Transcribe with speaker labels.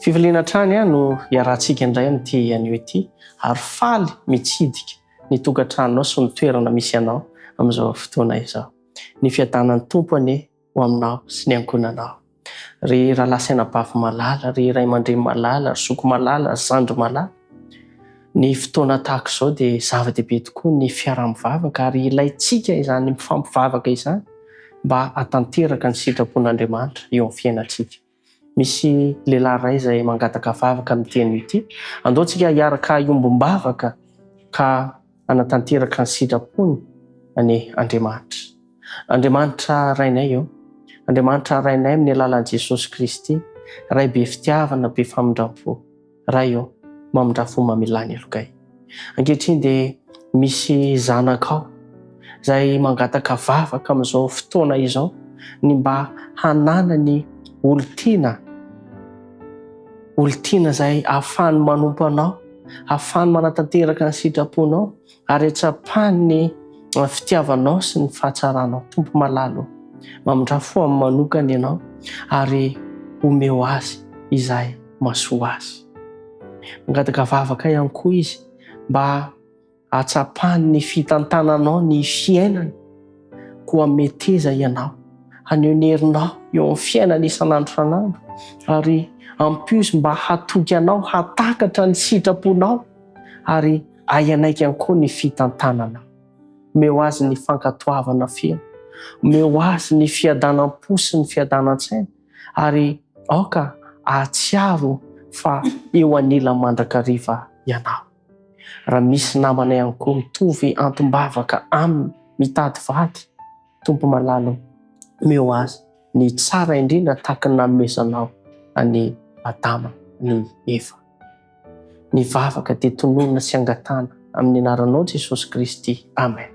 Speaker 1: Fivaliana trany no iarahantsika indray amin'ity anio ity ary faly mitsidika ny tokantranonao sy ny toerana misy anao amin'izao fotoana izao. Ny fiadanan'ny tompo anie ho aminao sy ny ankonanao. Ry rahalasaina bavy malala, ry ray aman-dreny malala, ry zoko malala, ry zandry malala. Ny fotoana tahaka izao dia zava-dehibe tokoa ny fiaraha-mivavaka ary ilaintsika izany mifampivavaka izany mba hatanteraka ny sitrapon'Andriamanitra eo amin'ny fiainantsika. Misy lehilahy iray izay mangataka vavaka amin'ny teny ity. Andaontsika hiaraka iombom-bavaka ka hanatanteraka ny sitrapony any Andriamanitra. Andriamanitra rainay eo. Andriamanitra rainay amin'ny alalan'i Jesosy Kristy. Ray be fitiavana, be famindram-po. Ray eo mamindra-fo mamilany alokay. Ankehitriny dia misy zanakao izay mangataka vavaka amin'izao fotoana izao ny mba hanana ny olon-tiana izay ahafahany manompo anao, ahafahany manatanteraka ny sitraponao ary hatsapany ny fitiavanao sy ny fahatsaranao. Tompo malalo, mamindra-fo amin'ny manokany ianao ary omeo azy izay mahasoa azy. Mangataka vavaka ihany koa izy mba hatsapany ny fitantananao, ny fiainany koa meteza ianao, hanenerinao eo amin'ny fiainany isan'andro san'andro ary ampiozy mba hatoky anao, hatakatra ny sitraponao ary ayanaiky ihany koa ny fitantanana. Omeo azy ny fankatoavana feno, omeo azy ny fiadanam-po sy ny fiadanan-tsaina ary aoka ahatsiaro fa eo anila mandrakariva ianao. Raha misy namana ihany koa mitovy antom-bavaka aminy mitady vady, Tompo malalo, omeo azy ny tsara indrindra tahaka ny nanomezanao any Adama, ny Eva. Ny vavaka dia tononona sy angatana amin'ny anaranao Jesosy Kristy. Amen.